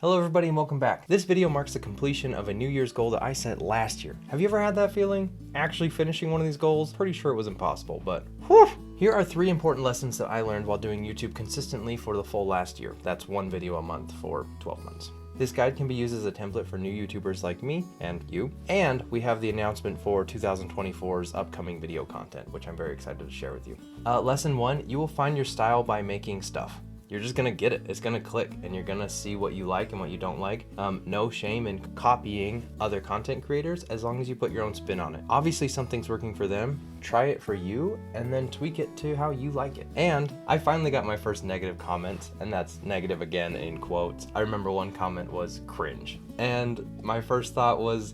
Hello everybody and welcome back. This video marks the completion of a New Year's goal that I set last year. Have you ever had that feeling? Actually finishing one of these goals? Pretty sure it was impossible, but whew! Here are 3 important lessons that I learned while doing YouTube consistently for the full last year. That's 1 video a month for 12 months. This guide can be used as a template for new YouTubers like me and you. And we have the announcement for 2024's upcoming video content, which I'm very excited to share with you. Lesson 1, you will find your style by making stuff. You're just gonna get it. It's gonna click and you're gonna see what you like and what you don't like. No shame in copying other content creators as long as you put your own spin on it. Obviously something's working for them, try it for you and then tweak it to how you like it. And I finally got my first negative comment, and that's negative again in quotes. I remember one comment was cringe. And my first thought was,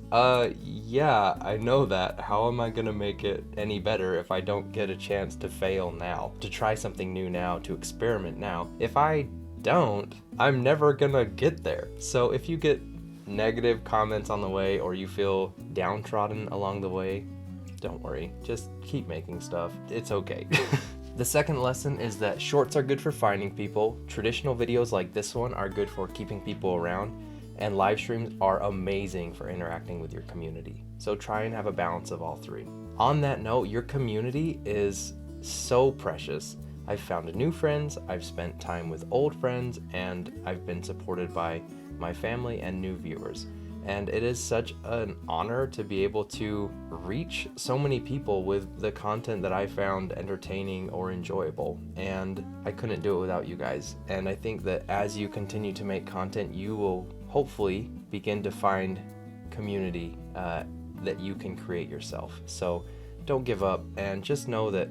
yeah, I know that. How am I gonna make it any better if I don't get a chance to fail now, to try something new now, to experiment now? If I don't, I'm never gonna get there. So if you get negative comments on the way or you feel downtrodden along the way, don't worry, just keep making stuff. It's okay. The second lesson is that shorts are good for finding people, traditional videos like this one are good for keeping people around, and live streams are amazing for interacting with your community. So try and have a balance of all 3. On that note, your community is so precious. I've found new friends, I've spent time with old friends, and I've been supported by my family and new viewers. And it is such an honor to be able to reach so many people with the content that I found entertaining or enjoyable. And I couldn't do it without you guys. And I think that as you continue to make content, you will hopefully begin to find community that you can create yourself. So don't give up and just know that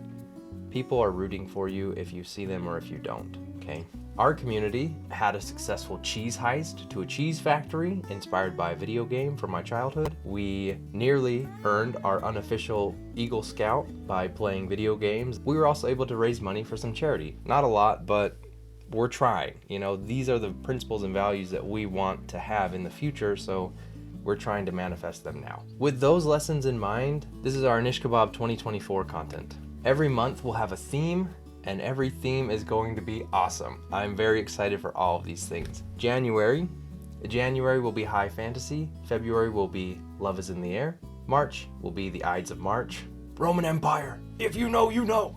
people are rooting for you if you see them or if you don't, okay? Our community had a successful cheese heist to a cheese factory inspired by a video game from my childhood. We nearly earned our unofficial Eagle Scout by playing video games. We were also able to raise money for some charity. Not a lot, but we're trying. You know, these are the principles and values that we want to have in the future, so we're trying to manifest them now. With those lessons in mind, this is our Nish Kebab 2024 content. Every month we'll have a theme, and every theme is going to be awesome. I'm very excited for all of these things. January will be high fantasy. February will be Love is in the Air. March will be the Ides of March. Roman Empire, if you know, you know.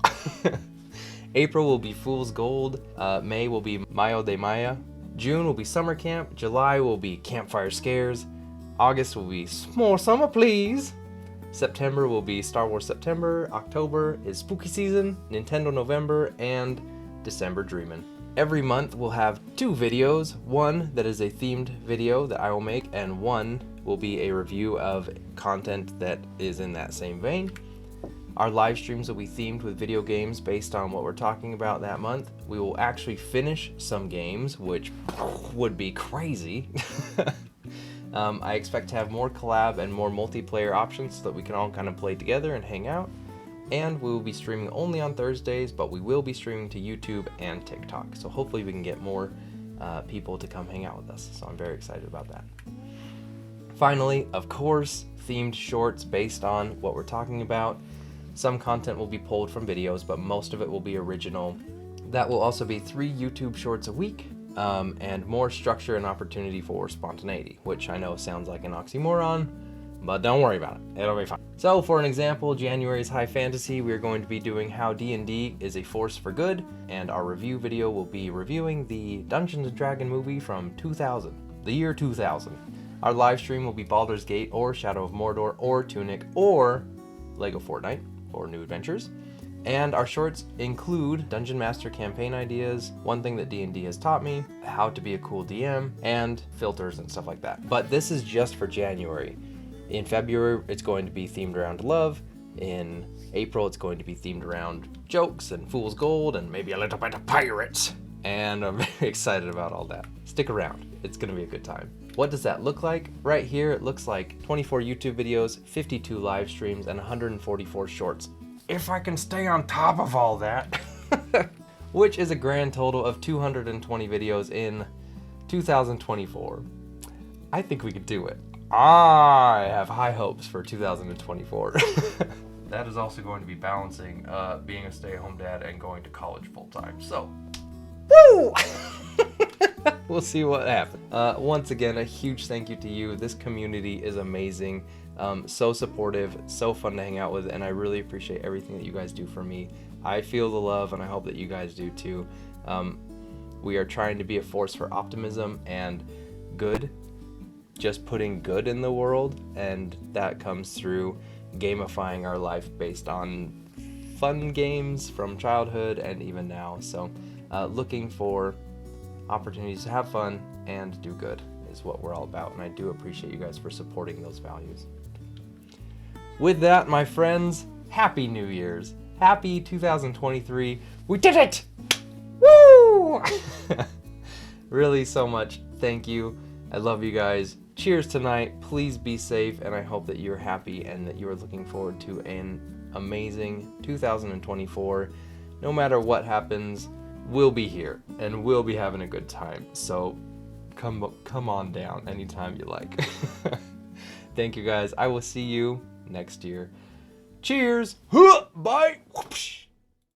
April will be Fool's Gold. May will be Mayo de Maya. June will be Summer Camp. July will be Campfire Scares. August will be More Summer Please. September will be Star Wars September, October is Spooky Season, Nintendo November, and December Dreamin'. Every month we'll have 2 videos, one that is a themed video that I will make, and one will be a review of content that is in that same vein. Our live streams will be themed with video games based on what we're talking about that month. We will actually finish some games, which would be crazy. I expect to have more collab and more multiplayer options so that we can all kind of play together and hang out. And we will be streaming only on Thursdays, but we will be streaming to YouTube and TikTok. So hopefully we can get more people to come hang out with us. So I'm very excited about that. Finally, of course, themed shorts based on what we're talking about. Some content will be pulled from videos, but most of it will be original. That will also be 3 YouTube shorts a week. And more structure and opportunity for spontaneity, which I know sounds like an oxymoron, but don't worry about it, it'll be fine. So for an example, January's High Fantasy, we're going to be doing how D&D is a force for good, and our review video will be reviewing the Dungeons & Dragons movie from 2000, the year 2000. Our live stream will be Baldur's Gate or Shadow of Mordor or Tunic or Lego Fortnite or New Adventures. And our shorts include Dungeon Master campaign ideas, one thing that D&D has taught me, how to be a cool DM, and filters and stuff like that. But this is just for January. In February, it's going to be themed around love. In April, it's going to be themed around jokes and Fool's Gold and maybe a little bit of pirates. And I'm very excited about all that. Stick around, it's gonna be a good time. What does that look like? Right here, it looks like 24 YouTube videos, 52 live streams, and 144 shorts. If I can stay on top of all that, which is a grand total of 220 videos in 2024. I think we could do it. I have high hopes for 2024. That is also going to be balancing being a stay-at-home dad and going to college full-time, so woo! We'll see what happens. Once again, a huge thank you to you. This community is amazing. So supportive, so fun to hang out with, and I really appreciate everything that you guys do for me. I feel the love, and I hope that you guys do too. We are trying to be a force for optimism and good, just putting good in the world, and that comes through gamifying our life based on fun games from childhood and even now. So looking for opportunities to have fun and do good is what we're all about, and I do appreciate you guys for supporting those values. With that, my friends, Happy New Year's. Happy 2023. We did it! Woo! Really so much. Thank you. I love you guys. Cheers tonight. Please be safe, and I hope that you're happy and that you are looking forward to an amazing 2024. No matter what happens, we'll be here and we'll be having a good time. So come on down anytime you like. Thank you guys. I will see you next year. Cheers. Bye.